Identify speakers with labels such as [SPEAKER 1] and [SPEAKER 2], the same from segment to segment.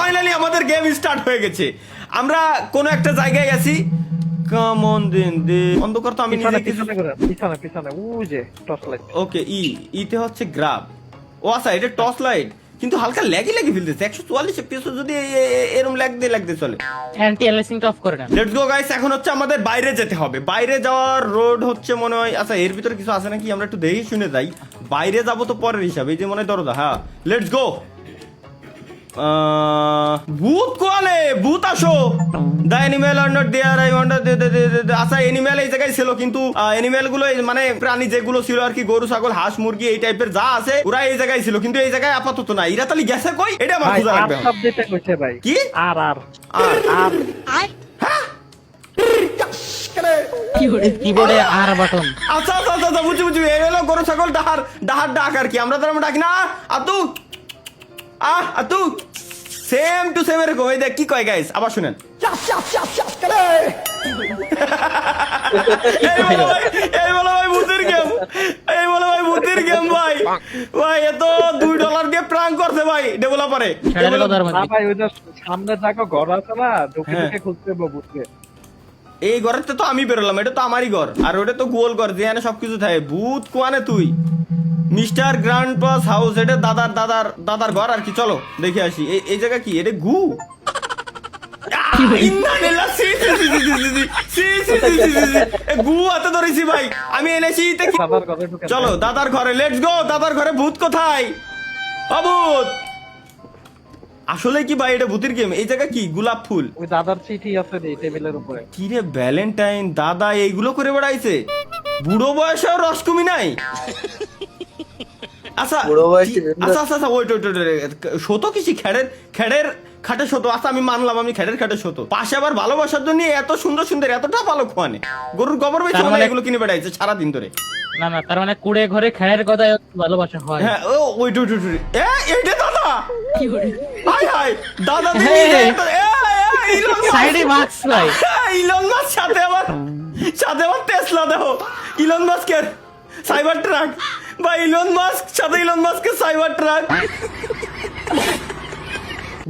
[SPEAKER 1] Finally আমাদের game start হয়ে গেছে। আমরা কোন একটা জায়গায় আছি। কাম অন দেন দে অন্ধকার তো আমি নিজে কিছু
[SPEAKER 2] পিছনে ওই যে টর্চ লাইট।
[SPEAKER 1] ওকে ইতে হচ্ছে গ্রাব। ও আচ্ছা এটা টর্চ লাইট, কিন্তু হালকা ল্যাগি ফেলতেছে। 144 এফপিএস যদি এরকম ল্যাগ দিয়ে চলে।
[SPEAKER 3] অ্যান্টি অ্যালিসিং অফ করে না।
[SPEAKER 1] লেটস গো গাইস, এখন হচ্ছে আমাদের বাইরে যেতে হবে। বাইরে যাওয়ার রোড হচ্ছে মনে হয়, আচ্ছা এর ভিতরে কিছু আছে নাকি আমরা একটু দেখে শুনে যাই। বাইরে যাব তো পরের হিসাবে, এই যে মনে হয় দরজা। হ্যাঁ লেটস গো। ভূত কোয়ালে, ভূত আসো। The animal are not there, I wonder. আচ্ছা অ্যানিমেল এই জায়গায় ছিল, কিন্তু অ্যানিমেল গুলো মানে প্রাণী যেগুলো ছিল আর কি, গরু ছাগল হাঁস মুরগি এই টাইপের যা আছে ওরা এই জায়গায় ছিল, কিন্তু এই জায়গায় আপাতত নাই। এরা তাহলে গেছে কই? এটা আমার খোঁজা লাগবে।
[SPEAKER 2] সব যেটা কইছে ভাই
[SPEAKER 1] কি
[SPEAKER 2] আর
[SPEAKER 3] কিবোর্ডে আর বাটন।
[SPEAKER 1] আচ্ছা আচ্ছা আচ্ছা বুঝছি এই হলো গরু ছাগল ডাহার ডাক আর কি, আমরা তো এরকম ডাকি না। আতু আতু সেম টু সেম এরকম। এই দেখ কি কয় গাইস, আবার শুনেন। এই বলো ভাই ভূতের গেম, এই বলো ভাই ভূতের গেম। ভাই ভাই এত $2 দিয়ে প্রাঙ্ক করছে ভাই ডেভেলপারে।
[SPEAKER 2] ভাই ওই যে সামনে জায়গা ঘর আছে না, ঢুকে খুঁজতে বুঝতে।
[SPEAKER 1] এই ঘরের তো আমি বেরোলাম, এটা তো আমারই ঘর, আর ওটা তো গোল ঘর যেখানে সবকিছু থাকে। ভূত কোয়ানে তুই মিস্টার গ্র্যান্ড পাস হাউস, এটা দাদার ঘর আর কি। চলো দেখে আসি এই জায়গা কি, এটা গু। গু হাতে ধরেছি ভাই আমি, এনেছি। চলো দাদার ঘরে, লেটস গো। দাদার ঘরে ভূত কোথায়? অভূত আসলে কি ভাই এটা ভূতের গেম? এই জায়গা কি গোলাপ ফুল?
[SPEAKER 2] ওই দাদার চিঠি আছে এই টেবিলের উপরে।
[SPEAKER 1] কি রে ভ্যালেন্টাইন দাদা এইগুলো করে বেড়াইছে? বুড়ো বয়সেও রস কমি নাই। আচ্ছা আচ্ছা আচ্ছা ওই শত কিছু খেড়ের খাটে শত। আচ্ছা আমি মানলাম আমি খেড়ের খাটে শত, পাশে আবার ভালোবাসার জন্য এত সুন্দর এতটা ভালো খোয়ানে গরুর গোবর বেশি এগুলো কিনে বেড়াইছে সারাদিন ধরে।
[SPEAKER 3] না তার মানে কুড়ে ঘরে খেয়ের কথায় ভালোবাসা হয়।
[SPEAKER 1] হ্যাঁ ওই এইটা দাদা হাই হাই দাদা
[SPEAKER 3] সাইডে মাস্ক ভাই।
[SPEAKER 1] ইলন মাস্ক সাথে আবার টেসলা দেখো। ইলন মাস্কের সাইবার ট্রাক বা ইলন মাস্কের সাইবার ট্রাক।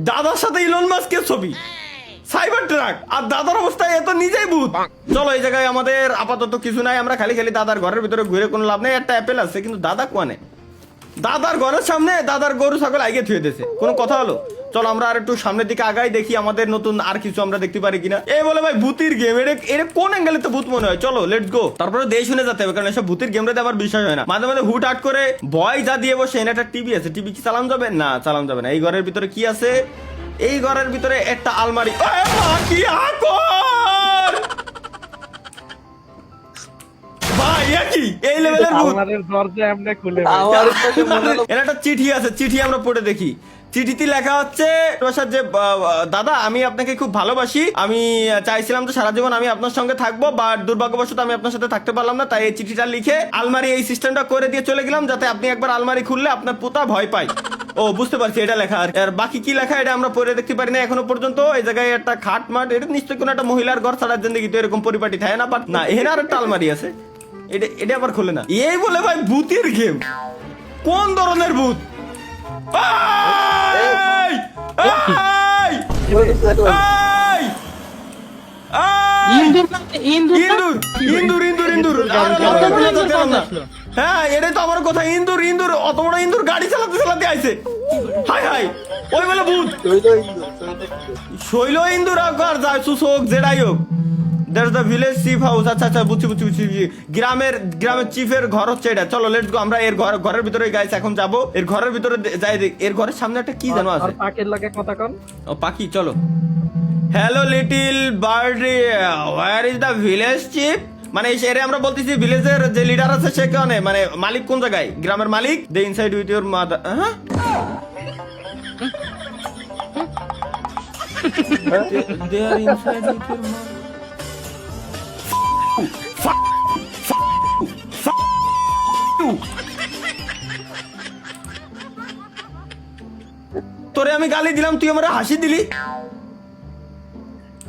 [SPEAKER 1] দাদার সাথে ইলন মাস্কের ছবি, সাইবার ট্রাক, আর দাদার অবস্থায় এত নিজেই ভূত। চলো এই জায়গায় আমাদের আপাতত কিছু নাই, আমরা খালি দাদার ঘরের ভিতরে ঘুরে কোনো লাভ নেই। একটা অ্যাপেল আছে কিন্তু দাদা কোয়ানে? দাদার ঘরের সামনে দাদার গরু ছাগল আগে থুয়ে দিয়েছে, কোনো কথা হলো? চলো আমরা আর একটু সামনের দিকে আগাই, দেখি আমাদের নতুন আর কিছু আমরা দেখতে পারি কিনা। এই বলে ভাই ভূতের গেম, এটা কোন অ্যাঙ্গেলে তো ভূত মনে হয়। চলো লেটস গো। তারপরে দেশ শুনে যেতে হবে, কারণ এসব ভূতের গেমটাতে আমার বিশ্বাস হয় না। মাঝে মাঝে হুট হাট করে ভয় যা দিয়ে বসে। একটা টিভি আছে, টিভি কি চালানো যাবে? না চালানো যাবে না। এই ঘরের ভিতরে কি আছে? এই ঘরের ভিতরে একটা আলমারি। কি আকর ভাই, কি এই লেভেলের ভূত?
[SPEAKER 2] আমাদের দরজা এমনি খুলে
[SPEAKER 1] এর একটা চিঠি আছে, চিঠি আমরা পড়ে দেখি। চিঠিতে লেখা হচ্ছে যে দাদা আমি আপনাকে খুব ভালোবাসি, আমি চাইছিলাম তো সারা জীবন আমি আপনার সঙ্গে থাকবো, বাট দুর্ভাগ্যবশত আমি আপনার সাথে থাকতে পারলাম না, তাই এই চিঠিটা লিখে আলমারি এই সিস্টেমটা করে দিয়ে চলে গেলাম, যাতে আপনি একবার আলমারি খুললে আপনার পোতা ভয় পায়। ও বুঝতে পারছি এটা লেখা। আর বাকি কি লেখা এটা আমরা পড়ে দেখতে পারি না এখনো পর্যন্ত। এই জায়গায় একটা খাট মাঠ, এটা নিশ্চয়ই কোনো একটা মহিলার ঘর ছাড়ার জিন্দগি তো এরকম পরিপাটি থাকে না, বাট না এখানে আর একটা আলমারি আছে, এটা আবার খোলে না। এই বলে ভাই ভূতের গেম, কোন ধরনের ভূত? হ্যাঁ এটাই তো আমার কথা। ইন্দুর অত বড় ইন্দুর গাড়ি চালাতে আইছে। হাই হাই ওই বলে ভূত শৈল ইন্দুর আর যায় সুসোক যেটাই হোক। There's the village chief house. আচ্ছা বুঝছি গ্রামের চিফের ঘর হচ্ছে এটা। চলো লেটস গো, আমরা এর ঘরের ভিতরে গাইস এখন যাব। এর ঘরের ভিতরে যাই, এর ঘরের সামনে একটা কি জানো আছে?
[SPEAKER 2] পাখির লাগে কথা কন।
[SPEAKER 1] ও পাখি, চলো। Hello little bird, where is the village chief? মানে এই শেরে আমরা বলতেছি ভিলেজের যে লিডার আছে সে কেন, মানে মালিক কোন জায়গায়, গ্রামের মালিক। দে ইনসাইড উইথ ইওর মাদার। হ্যাঁ দে আর ইনসাইড উইথ ইওর মাদার। তোরে আমি গালি দিলাম, তুই আমার হাসি দিলি।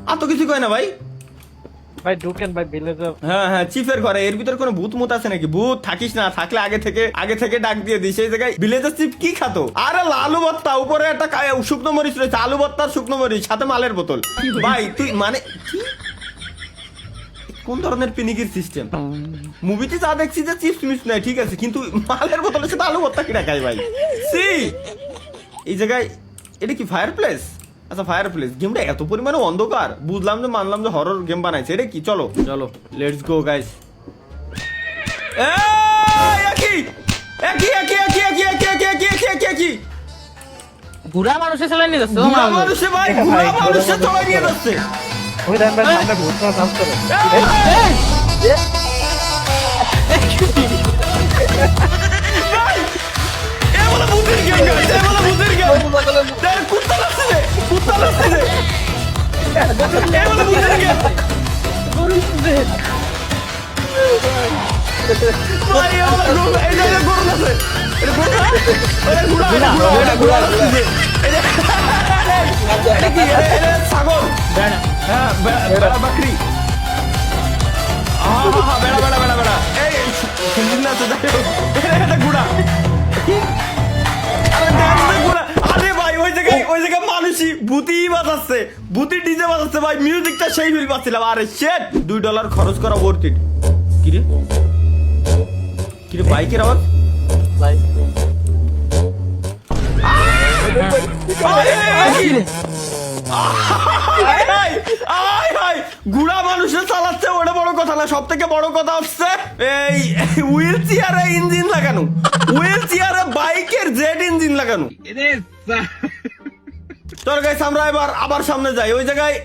[SPEAKER 1] আর তো কিছু কয় না ভাই,
[SPEAKER 2] ভাই ঢুকেন ভাই ভিলেজের।
[SPEAKER 1] হ্যাঁ হ্যাঁ, চিফের ঘরে। এর ভিতর কোনো ভূত মুত আছে নাকি? ভূত থাকিস না, থাকলে আগে থেকে ডাক দিয়ে দিস। সেই জায়গায় ভিলেজের চিফ কি খাতো? আরে আলু ভর্তা, উপরে একটা শুকনো মরিচ রয়েছে, আলু ভর্তা শুকনো মরিচ, সাথে মালের বোতল। ভাই তুই মানে কি কোন ধরনের পিনিকির সিস্টেম? মুভিতে যা দেখছি যে চিপস মিস নাই, ঠিক আছে, কিন্তু মালের বোতলের সাথে আলু ভর্তা কি রাখাই ভাই? সি এই জায়গায় এটা কি ফায়ার প্লেস? আচ্ছা ফায়ার প্লেস। গেমটা এত পরিমাণে অন্ধকার, বুঝলাম যে, মানলাম যে হরর গেম বানাইছে। এটা কি? চলো চলো লেটস গো গাইস।
[SPEAKER 3] বুড়া মানুষের চালাই নিয়ে যাচ্ছে
[SPEAKER 2] ওই দেন ভাই সামনে ভূত না নাম করে।
[SPEAKER 1] ছাগল, হ্যাঁ বেড়া বাকরি, বেড়া বেড়া বেড়া বেড়া, এই না তো গুড়া। আরে ভাই ওই জায়গায় মানুষই ভূতি বাজাচ্ছে, ভূতি ডিজে বাজাচ্ছে ভাই, মিউজিকটা সেই ফিল পাচ্ছিলাম। আরে শেট, $2 খরচ করা worth it। কিরে কিরে বাইকের আওয়াজ? গুড়া মানুষের চালাচ্ছে, ওটা বড় কথা না। সব থেকে বড় কথা হচ্ছে এই হুইল চেয়ারে ইঞ্জিন লাগানো, হুইল চেয়ারে বাইকের জেড ইঞ্জিন লাগানো। চল গাইস, আমরা এবার আবার সামনে যাই। ওই জায়গায়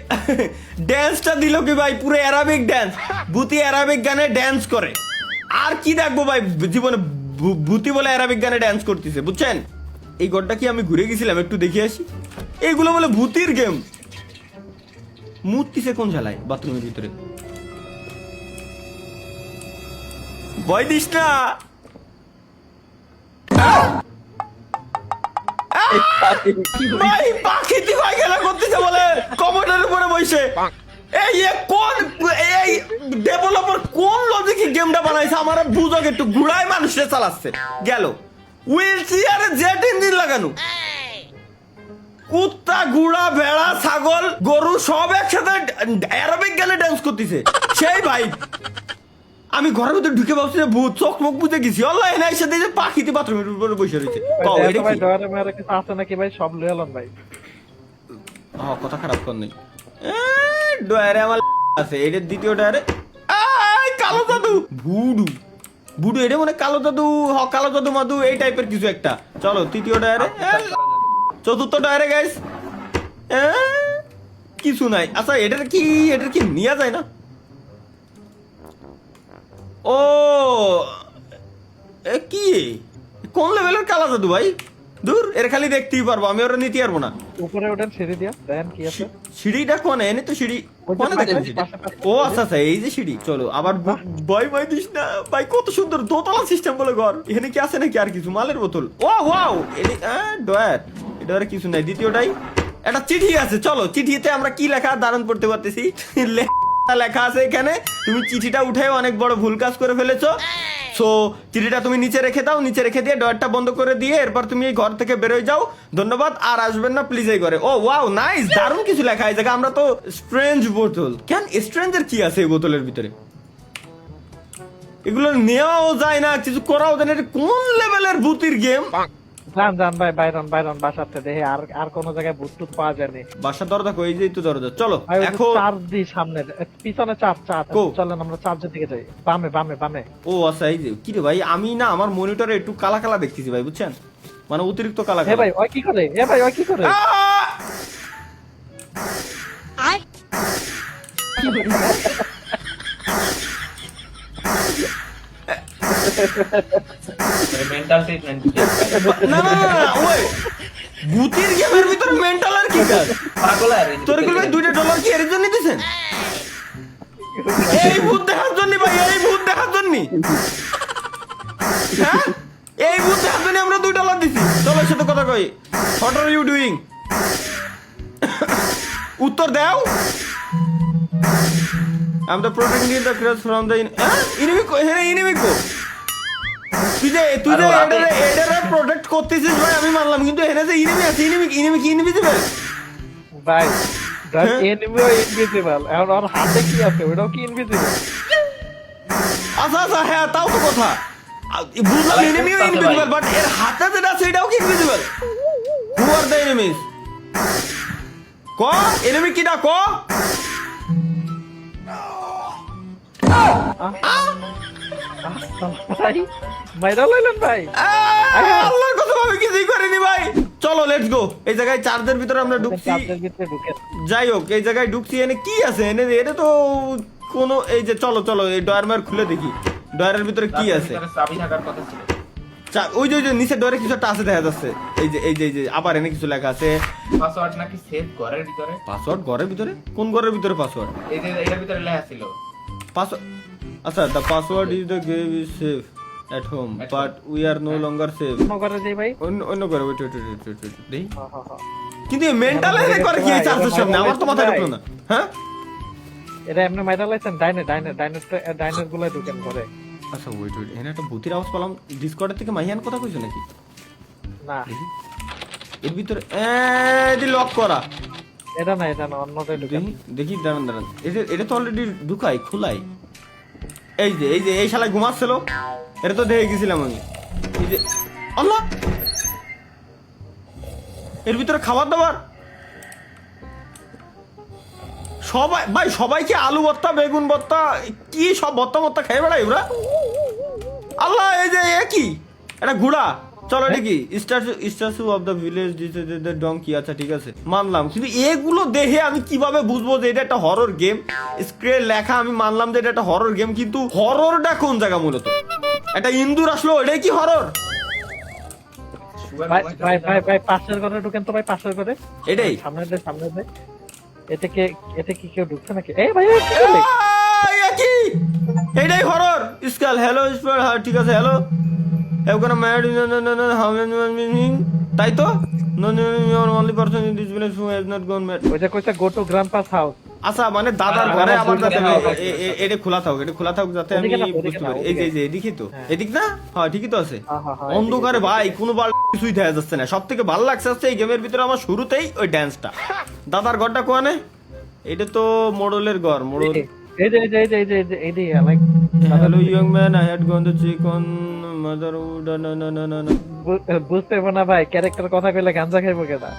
[SPEAKER 1] ড্যান্সটা দিল কি ভাই? পুরো অ্যারাবিক ড্যান্স, ভূতি অ্যারাবিক গানে ড্যান্স করে। আর কি দেখবো ভাই জীবনে, ভূতি বলে অ্যারাবিক গানে ড্যান্স করতেছে, বুঝছেন? এই গড়টা কি আমি ঘুরে গেছিলাম, একটু দেখে আসি। এইগুলো বলে ভূতির গেম। মুততিছে কোন ঝালায়? বাথরুমের ভিতরে। ভয় দিস না। ভাই পাখি ভাই খেলা করতেছে বলে কমোডের উপরে বসে। এই কোন এই ডেভেলপার কোন লজিকে গেমটা বানাইছে আমার বুঝো একটু। ঘুরায় মানুষে চালাচ্ছে গেল, হুইল চেয়ারে জেট ইঞ্জিন লাগানো। কুত্তা, ঘোড়া, ভেড়া, ছাগল, গরু সব একসাথে অ্যারাবিক গানে ডান্স করতেছে। সেই ভাই আমি ঘরের ভিতরে ঢুকে ভাবছি ভূত, চোখ মুখ বুঝে গেছি। আল্লাহ এর সাথে যে পাখিতে বাথরুমের উপরে বসে রয়েছে।
[SPEAKER 2] ভাই ডরে মেরে কিছু আছে নাকি ভাই? সব লয়ে এলাম ভাই।
[SPEAKER 1] কথা খারাপ কর নেই, ডয়ারে আমার আছে। এটার দ্বিতীয় ডয়ারে কালো জাদু, ভুডু ভুডু, এটা মনে কালো জাদু, কালো জাদু মাদু এই টাইপের কিছু একটা। চলো তৃতীয় ডয়ারে, চতুর্থ ডয়ারে গাইস কিছু নাই। আচ্ছা এটার কি নেওয়া যায় না? ও কি কোন লেভেলের কালো জাদু ভাই? দূর, এর খালি দেখতেই পারবো, আমি ওরা নিতে পারবো না।
[SPEAKER 2] উপরে ওঠেন, সিঁড়ি দিয়া দেখেন কি আছে।
[SPEAKER 1] সিঁড়িটা কোনে? এনে তো সিঁড়ি কোনে দেখেন? ও আচ্ছা আচ্ছা, এই যে সিঁড়ি। চলো আবার ভয় দিস না ভাই, কত সুন্দর দোতলা সিস্টেম বলে ঘর। এখানে কি আছে নাকি আর কিছু? মালের বোতল। ও ওয়াও, ডয়ার, এটা আর কিছু নাই। দ্বিতীয়টাই একটা চিঠি আছে। চলো চিঠিতে আমরা কি লেখা দারুণ পড়তে পারতেছি। লেখা আছে এখানে, তুমি চিঠিটা উঠে অনেক বড় ভুল কাজ করে ফেলেছো। সো চিঠিটা তুমি নিচে রেখে দাও, নিচে রেখে দিয়ে ডয়ারটা বন্ধ করে দিয়ে এরপর তুমি এই ঘর থেকে বেরোয় যাও। ধন্যবাদ, আর আসবেন না প্লিজ এই ঘরে। ও ওয়াও নাইস, দারুণ কিছু লেখা এই জায়গায়। আমরা তো স্ট্রেঞ্জ বোতল, কেন স্ট্রেঞ্জের কি আছে এই বোতলের ভিতরে? এগুলো নেওয়াও যায় না, কিছু করাও যায় না। এটা কোন লেভেলের ভূতির গেম?
[SPEAKER 2] যান ভাই, বাইরন বাসাতে দেখে আর কোন জায়গায় ভূত টুত পাওয়া যায়নি।
[SPEAKER 1] বাসার দরজা কই? যে তো দরজা। চলো এখন
[SPEAKER 2] চার্জ দি সামনে, পিছনে চার্জ। চলেন আমরা চার্জের দিকে যাই। বামে।
[SPEAKER 1] ও আচ্ছা, এই যে কি রে ভাই, আমি না আমার মনিটরে একটু কালা কালা দেখতেছি ভাই, বুঝছেন? মানে অতিরিক্ত কালা কালা।
[SPEAKER 2] ভাই ওই কি করে?
[SPEAKER 1] না ওই ভূতির গেমের ভিতরে মেন্টাল আর কি কাজ? তোর কি ভাই $2 কি এর জন্য দিছেন? এই ভূত দেখার জন্য ভাই, এই ভূত দেখার জন্য। হ্যাঁ এই ভূত দেখার জন্য আমরা $2 দিছি। চলো সাথে কথা কই। What are you doing? উত্তর দাও। I'm the protecting the cross from the enemy ko enemy ko তুই যে এটারে প্রোটেক্ট করতেছিস ভাই আমি মানলাম কিন্তু এখানে যে এনিমি আছে এনিমি কি ইনভিজিবল
[SPEAKER 2] ভাই
[SPEAKER 1] হ্যাঁ?
[SPEAKER 2] এনিমিও ইনভিজিবল এখন ওর হাতে কি আছে ওটাও কি ইনভিজিবল
[SPEAKER 1] আচ্ছা হ্যাঁ তাও তো কথা বুঝলাম এনিমিও ইনভিজিবল বাট এর হাতে যেটা আছে এটাও কি invisible who are the enemies ক এনিমি কিডা ক
[SPEAKER 2] ভাই মাইরা লইলেন ভাই
[SPEAKER 1] আল্লাহর কসম আমি কিছুই করিনি ভাই চলো লেটস গো এই জায়গায় চার্জের ভিতরে আমরা ঢুকছি
[SPEAKER 2] চাপের ভিতরে ঢুকে
[SPEAKER 1] যাই হোক এই জায়গায় ঢুকছি এনে কি আছে এনে এটা তো কোনো এই যে চলো এই ডয়ার খুলে দেখি ডয়ারের ভিতরে কি আছে
[SPEAKER 4] চাবি থাকার কথা ছিল।
[SPEAKER 1] ওই যে নিচে ডয়ারে কিছু একটা আছে দেখা যাচ্ছে এই যে আবার এনে কিছু লেখা আছে
[SPEAKER 4] পাসওয়ার্ড নাকি সেভ ঘরের ভিতরে।
[SPEAKER 1] পাসওয়ার্ড ঘরের ভিতরে কোন ঘরের ভিতরে পাসওয়ার্ড
[SPEAKER 4] এই যে এটার ভিতরে লেখা ছিল।
[SPEAKER 1] পাসওয়ার্ড আচ্ছা the password is the game is safe at home but we are no longer safe
[SPEAKER 2] কোন করে দেই ভাই
[SPEAKER 1] অন্য ঘরে ওয়েট দেই
[SPEAKER 2] হ্যাঁ, হ্যাঁ।
[SPEAKER 1] কিন্তু এই মেন্টাল এনে করে কি এই চার্জের সামনে আমার তো মাথায় ঢুকলো না হ্যাঁ
[SPEAKER 2] এটা এমনি মাইরা লাইছেন ডাইনের গুলো ঢুকেন ঘরে
[SPEAKER 1] আচ্ছা ওয়েট এখানে একটা ভূতির আওয়াজ পেলাম ডিসকর্ডের থেকে মাহিয়ান কথা কইছো নাকি
[SPEAKER 2] না
[SPEAKER 1] এর ভিতরে এডি লক করা
[SPEAKER 2] এটা না অন্যটা ঢুকেন
[SPEAKER 1] দেখি দাঁড়ান এটা তো অলরেডি ঢুকাই খোলাই এই যে এই শালা ঘুমাচ্ছিল এটা তো দেখে গেছিলাম আমি এই যে আল্লাহ এর ভিতরে খাবার দাবার সবাই কি আলু ভর্তা বেগুন ভর্তা কি সব ভর্তা খেয়ে বেড়াই ওরা আল্লাহ এই যে কি এটা ঘোড়া চলো দেখি statue of the village donkey আচ্ছা ঠিক আছে মানলাম কিন্তু এগুলো দেখে আমি কিভাবে বুঝবো যে এটা একটা হরর গেম স্ক্রিনে লেখা আমি মানলাম যে এটা একটা হরর গেম কিন্তু হররটা কোন জায়গা মূলত একটা ইন্দুর আসলো এটাই কি হরর
[SPEAKER 4] সুগার
[SPEAKER 2] ভাই পাশের ঘরে ঢুকেন তো ভাই পাশের ঘরে
[SPEAKER 1] এটাই
[SPEAKER 2] সামনে দে এতে কি কেউ ঢুকছে নাকি এই ভাই এই কি করলি?
[SPEAKER 1] কি এটাই হরর স্কাল হ্যালো ঠিক আছে হ্যালো এখানে ম্যাড তাই তো only person in this village who has not gone mad
[SPEAKER 2] ওই যে কইছে গো টু গ্র্যান্ডপাস হাউস
[SPEAKER 1] আচ্ছা মানে দাদার ঘরে আবার যাতে এটা খোলা থাক যাতে আমি
[SPEAKER 2] ওদিকে না,
[SPEAKER 1] বুঝতে পারি
[SPEAKER 2] ওদিকে
[SPEAKER 1] এই যে এদিকে তো এদিক না হ্যাঁ ঠিকই তো আছে
[SPEAKER 2] হ্যাঁ,
[SPEAKER 1] অন্ধকারে ভাই কোনো বার কিছুই দেখা যাচ্ছে না সব থেকে ভালো লাগছে হচ্ছে এই গেমের ভিতরে আমার শুরুতেই ওই ড্যান্সটা দাদার ঘরটা কোয়ানে এটা তো মোড়লের ঘর মোড়ল
[SPEAKER 2] এই যে like
[SPEAKER 1] hello young man I had gone the check on motherhood না
[SPEAKER 2] বুঝতে পারবো না ভাই ক্যারেক্টার কথা কইলে গাঞ্জা খাইবো কেনা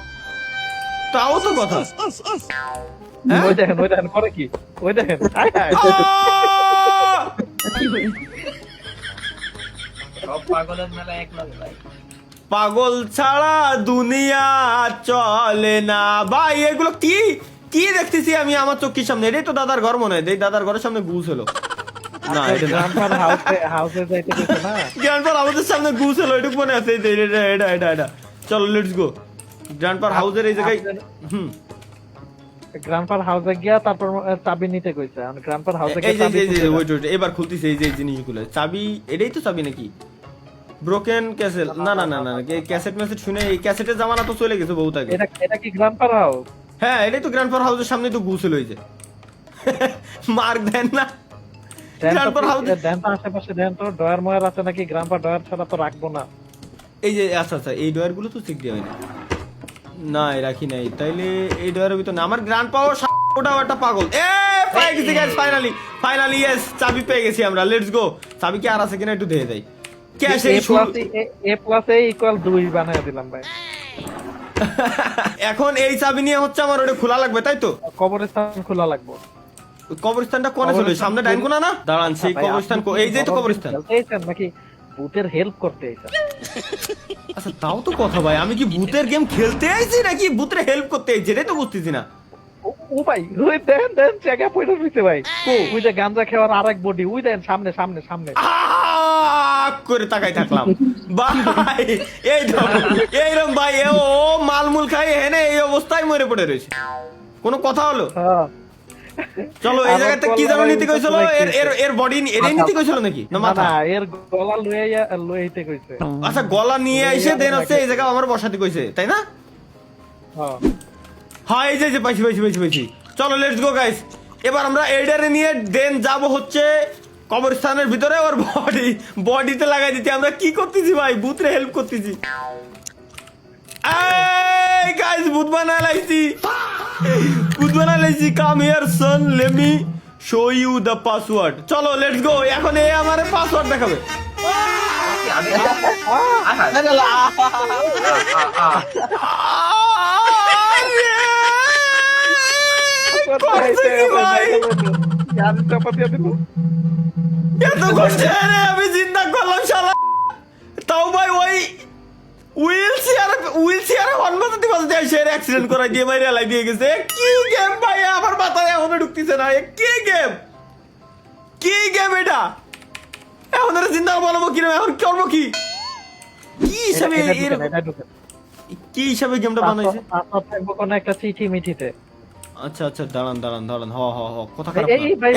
[SPEAKER 1] তাও তো কথা
[SPEAKER 2] ওই দেখেন করে কি ওই দেখেন হায় হায়।
[SPEAKER 4] সব পাগলের মেলা এক লাগে ভাই।
[SPEAKER 1] পাগল ছাড়া দুনিয়া চলে না ভাই এগুলো কি দেখতেছি আমি আমার চোখের সামনে এটাই তো দাদার ঘর মনে হয় এই দাদার ঘরের সামনে গুছ হলো না এটা না
[SPEAKER 2] গ্র্যান্ডপার হাউসে যাইতে দিছে না
[SPEAKER 1] গ্র্যান্ডপার হাউসের সামনে গুছ হলো এটুকু মনে আছে এটা চলো লেটস গো গ্র্যান্ডপার হাউসের এই জায়গায়
[SPEAKER 2] গ্র্যান্ডপার হাউসে গিয়া তারপর চাবি নিতে কইছে আর গ্র্যান্ডপার হাউসে
[SPEAKER 1] এই
[SPEAKER 2] গিয়া
[SPEAKER 1] যে
[SPEAKER 2] চাবি
[SPEAKER 1] ওয়েট এবার খুলতেছে এই যে জিনিসগুলো চাবি এটাই তো চাবি নাকি ব্রোকেন ক্যাসেট না ক্যাসেট মেসেজ শুনে এই ক্যাসেটের জামানা তো চলে গেছে বহুত আগে
[SPEAKER 2] এটা কি গ্র্যান্ডপার হাউস
[SPEAKER 1] হ্যাঁ এটাই তো গ্র্যান্ডপার হাউসের সামনে তো গুছ হলো এই যে মার্ক দেন না গ্র্যান্ডপার হাউস
[SPEAKER 2] দেন তো আশেপাশে দেন তো ডয়ার ময়ার আছে নাকি গ্র্যান্ডপার ডয়ার ছাড়া তো রাখবো না
[SPEAKER 1] এই যে আচ্ছা এই ডয়ার গুলো তো চেক দেওয়া হয়নি না রাখি নাই তাইলে এই ডয়ারের ভিতর না আমার গ্র্যান্ড পাওয়ার ওটাও একটা পাগল পেয়ে গেছি গাইস ফাইনালি ইয়েস চাবি পেয়ে গেছি আমরা লেটস গো চাবি কি আর আছে কিনা একটু দেখে দেই ক্যাশ এই
[SPEAKER 2] এ প্লাস এ ইকুয়াল 2 বানায় দিলাম ভাই
[SPEAKER 1] এখন এই চাবি নিয়ে হচ্ছে আমার ওটা খোলা লাগবে তাই তো
[SPEAKER 2] কবরস্থান খোলা লাগবে
[SPEAKER 1] কবরস্থানটা কোনে চলে সামনে ডাইন কোনা না দাঁড়ান সেই কবরস্থান এই যে তো কবরস্থান
[SPEAKER 2] এইছেন নাকি ভূতের হেল্প করতে এইছেন
[SPEAKER 1] আচ্ছা তাও তো কথা ভাই আমি কি ভূতের গেম খেলতে আইছি নাকি ভূতের হেল্প করতে আইছি এটাই তো বুঝতেছি না
[SPEAKER 2] ও ভাই ওই দেন জায়গা পয়টা দিতে ভাই ওই যে গাঞ্জা খাওয়ার আরেক বডি ওই দেন সামনে
[SPEAKER 1] করে তাকাই থাকলাম ভাই এইরকম ভাই ও মালমুল খাই হেনে এই অবস্থায় মরে পড়ে রয়েছে কোনো কথা হলো চলো এই জায়গাতে কি জানো নীতি কইছিল এর বডি এটাই নীতি কইছিল নাকি না মাথা
[SPEAKER 2] না এর গলা লইতে কইছে
[SPEAKER 1] আচ্ছা গলা নিয়ে আইসে দেন হচ্ছে এই জায়গা আমার বসাতে কইছে তাই না
[SPEAKER 2] হ্যাঁ
[SPEAKER 1] হ্যাঁ এই যে পাইছি চলো লেটস গো গাইস এবার আমরা এইডারে নিয়ে দেন যাব হচ্ছে কবরস্থানের ভিতরে ওর বডিতে লাগাই দিতে। আমরা কি করতেছি ভাই, ভূতরে হেল্প করতেছি। এই গাইস ভূত বানা লাইছি, ভূত বানা লাইছি। Come here son, let me show you the password. চলো লেটস গো। এখন এ আমার পাসওয়ার্ড দেখাবে।
[SPEAKER 4] আমি আহা
[SPEAKER 1] করছে কি ভাই?
[SPEAKER 2] গান চাপা দিয়ে দিল।
[SPEAKER 1] এত কষ্ট রে আমি চিন্তা করলাম শালা। তাও ভাই ওই হুইল চেয়ারে হনবাজাতে বাজাতে এসে অ্যাক্সিডেন্ট করাই দিয়ে মাইরে লাই দিয়ে গেছে। কি গেম ভাই, আমার মাথায় এখনো ঢুকতেছে না। কি গেম, কি গেম এটা? এখন এর চিন্তা বলবো কি, এখন করবো কি, কি হিসাবে কি হিসাবে গেমটা বানাইছে?
[SPEAKER 2] পাসওয়ার্ড থাকবো কোন একটা চিঠি মিঠিতে।
[SPEAKER 1] আচ্ছা আচ্ছা, দাঁড়ান দাঁড়ান দাঁড়ান। হ হ হ, কথা
[SPEAKER 2] এই, এই ভাই,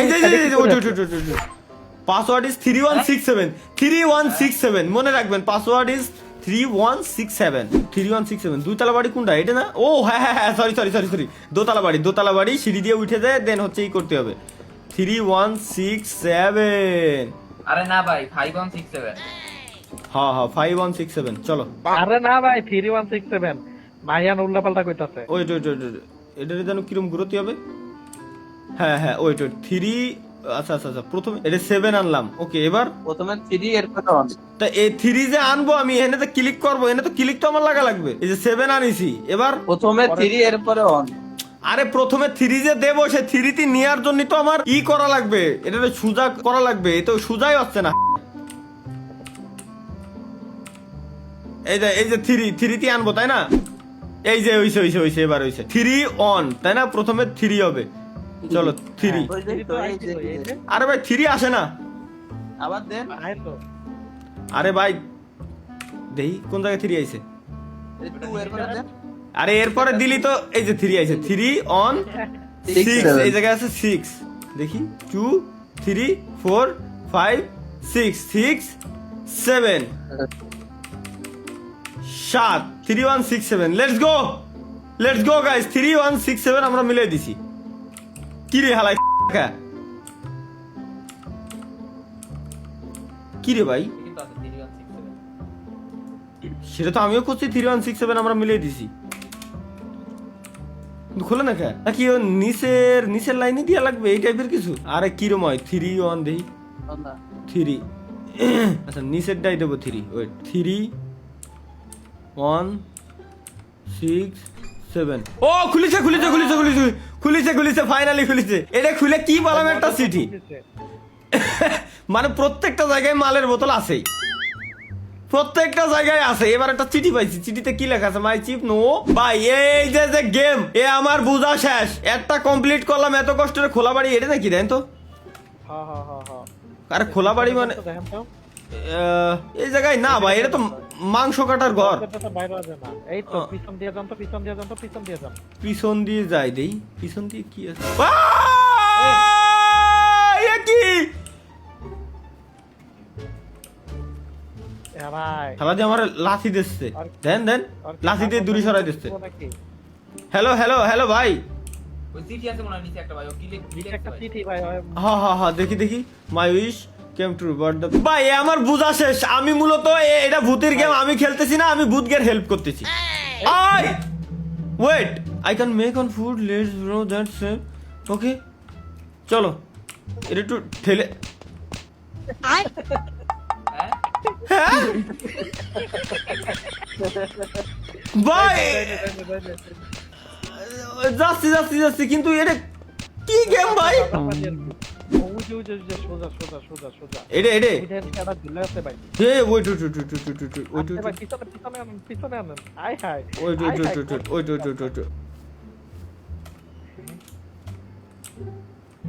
[SPEAKER 1] পাসওয়ার্ড ইজ 3167 3167। মনে রাখবেন পাসওয়ার্ড ইজ 3167 3167। দুইতলা বাড়ি কোনটা, এটা না? ও হ্যাঁ হ্যাঁ হ্যাঁ, সরি সরি সরি সরি, দোতলা বাড়ি সিঁড়ি দিয়ে উঠে যায়, দেন হচ্ছে এই করতে হবে 3167।
[SPEAKER 4] আরে না ভাই 5167
[SPEAKER 1] হ্যাঁ হ্যাঁ 5167। চলো।
[SPEAKER 2] আরে না ভাই 3167 মাইয়ান উল্লাপাল্টা কইতাছে।
[SPEAKER 1] ওয়েট ওয়েট ওয়েট, এটা যেন কিরম ঘুরতে হবে। হ্যাঁ হ্যাঁ ওয়েট ওয়েট 3। আচ্ছা আচ্ছা আচ্ছা, প্রথমে এটা 7 আনলাম। ওকে, এবার
[SPEAKER 5] প্রথমে 3 এরপরে 1
[SPEAKER 1] তা এই 3 যে আনবো আমি, এখানে তো ক্লিক করবো, এখানে তো ক্লিক তো আমার লাগা লাগবে। এই যে 7 আনিছি, এবার
[SPEAKER 5] প্রথমে 3 এরপরে 1
[SPEAKER 1] আরে প্রথমে 3 যে দেবো, সে 3 নেওয়ার জন্য তো আমার ই করা লাগবে, এটা তো সুজা করা লাগবে। এই তো সুজাই হচ্ছে না। এই যে 3 আনবো, তাই না? এই যে হইছে হইছে হইছে, এবার হইছে 3 অন, তাই না? প্রথমে 3 হবে। চলো 3।
[SPEAKER 5] ওই যে তো এই যে
[SPEAKER 1] আরে ভাই 3 আসে না।
[SPEAKER 5] আবার দেন
[SPEAKER 2] আয় তো
[SPEAKER 1] আরে ভাই দেই কোন জায়গায় 3 আইছে।
[SPEAKER 5] 2 এরপরে দেন
[SPEAKER 1] আরে এরপরে দিলি তো এই যে 3 আইছে। 3 অন 6, এই জায়গায় আছে 6। দেখি 2 3 4 5 6 6 7 7 3167। Let's go guys. 3167 আমরা মিলাই দিছি। কি রে হালাই কি রে ভাই?
[SPEAKER 4] কিন্তু আছে 3167
[SPEAKER 1] সেটা তো আমিও করছি। 3167 আমরা মিলিয়ে দিছি, কিন্তু খোলে না কে? নাকি ও নিচের লাইনে দিয়া লাগবে এই টাইপের কিছু? আরে কিরময় 3 অন দেই 3। আচ্ছা নিচেরটাই দেবো 3। ওয়েট 3 1 6 7। ও খুলেছে ফাইনালি খুলেছে। এটা খুলে কি বললাম, একটা চিঠি। মানে প্রত্যেকটা জায়গায় মালের বোতল আছেই, প্রত্যেকটা জায়গায় আছে। এবার একটা চিঠি পাইছি, চিঠিতে কি লেখা আছে? মাই চিপ নো ভাই। এই যে গেম, এ আমার বুঝা শেষ। একটা কমপ্লিট করলাম, এত কষ্টের খোলা বাড়ি। এটা নাকি দেন তো?
[SPEAKER 2] হ্যাঁ হ্যাঁ হ্যাঁ হ্যাঁ।
[SPEAKER 1] আরে খোলা বাড়ি মানে
[SPEAKER 2] দেখেন তো
[SPEAKER 1] এই জায়গায় না ভাই, এটা তো মাংস কাটার ঘর।
[SPEAKER 2] এটা বাইরে আছে না। এই তো পিছন দিয়ে যান তো, পিছন দিয়ে যান তো, পিছন দিয়ে যান।
[SPEAKER 1] পিছন দিয়ে যাই দেই, পিছন দিয়ে কি আছে? এ কি
[SPEAKER 2] এ ভাই
[SPEAKER 1] খেলা দিয়ে আমার লাথি দিচ্ছে। দেন লাথি দিয়ে দূরে সরাই দিচ্ছে।
[SPEAKER 2] নাকি
[SPEAKER 1] হ্যালো ভাই।
[SPEAKER 4] ওই চিঠি আছে মনে হয় নিচে একটা ভাই, ও ক্লিক
[SPEAKER 2] একটা চিঠি ভাই
[SPEAKER 1] হ্যাঁ দেখি my wish came true but the ভাই এ আমার বুঝা শেষ। আমি মূলত এটা ভূতের গেম আমি খেলতেছি না, আমি ভূতকে হেল্প করতেছি। I wait, I can make on food, let's bro that's okay. চলো এটা একটু ঠেলে।
[SPEAKER 4] হ্যাঁ
[SPEAKER 1] হ্যাঁ ভাই যাচ্ছি কিন্তু এটা কি গেম ভাই?
[SPEAKER 2] সোজা সোজা সোজা সোজা
[SPEAKER 1] এটা
[SPEAKER 2] এটা ঝুলে আছে ভাই।
[SPEAKER 1] হে ওয়েট
[SPEAKER 2] পিছনে আনেন। আয় হায়
[SPEAKER 1] ওয়েট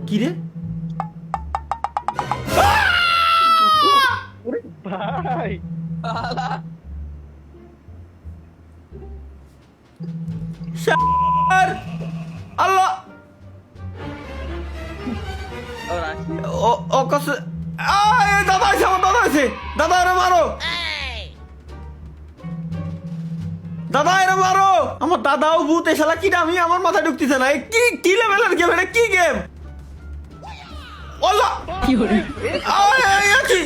[SPEAKER 1] কি রে?
[SPEAKER 2] ওরে ভাই
[SPEAKER 1] শার আল্লাহ ও কস দাদা আছে দাদা এরা মারো আমার দাদাও ভূত। এ শালা কি আমি আমার মাথায় ঢুকতেছে না। কি লেভেলের গেম এটা? কি গেম? আল্লাহ আরে, এ কি?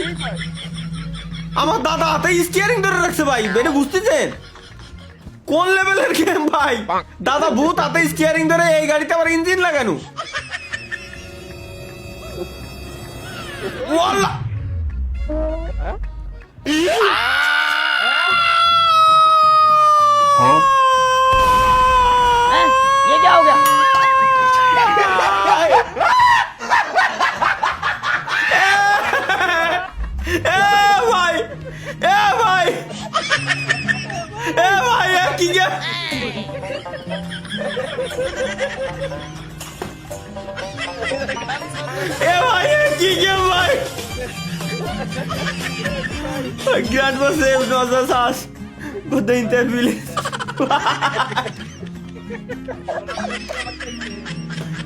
[SPEAKER 1] আমার দাদা হাতে স্টিয়ারিং ধরে রাখছে ভাই, বেনে বুঝতেছেন কোন লেভেলের গেম ভাই? দাদা ভূত হাতে স্টিয়ারিং ধরে এই গাড়িতে আবার ইঞ্জিন লাগানো। ওয়াল্লাহ
[SPEAKER 3] ये क्या हो गया?
[SPEAKER 1] ভাই এ ভাই এ ভাই এ কি গে এ ভাই এ কি গে ভাই গ্র্যান্ড বস সেভ নজর সাস বুদ্ধ ইন্টারভিউ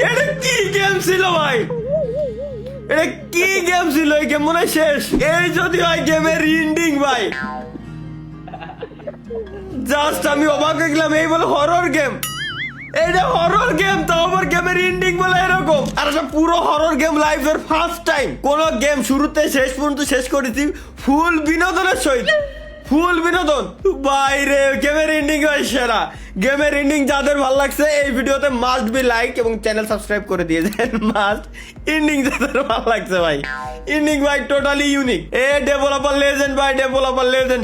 [SPEAKER 1] এটা কি গেম ছিল ভাই? এটা কি গেম ছিল? এই গেম মনে হয় শেষ। এই যদি হয় গেমের এন্ডিং ভাই, জাস্ট আমি অবাক হয়ে গেলাম। এই বলে হরর গেম, এইটা হরর গেম, তাও আবার গেমের এন্ডিং বলে এরকম। আর এটা পুরো হরর গেম লাইফের ফার্স্ট টাইম কোন গেম শুরুতে শেষ পর্যন্ত শেষ করেছি ফুল বিনোদনের সহিত, ফুল বিনোদন বাইরে। গেমের এন্ডিং হয় সেরা। গেমের এন্ডিং যাদের ভালো লাগছে এই ভিডিওতে মাস্ট বি লাইক এবং চ্যানেল সাবস্ক্রাইব করে দিয়ে দেন। মাস্ট এন্ডিং যাদের ভালো লাগছে ভাই, এন্ডিং ভাই টোটালি ইউনিক। এ ডেভেলপার লেজেন্ড ভাই, ডেভেলপার লেজেন্ড।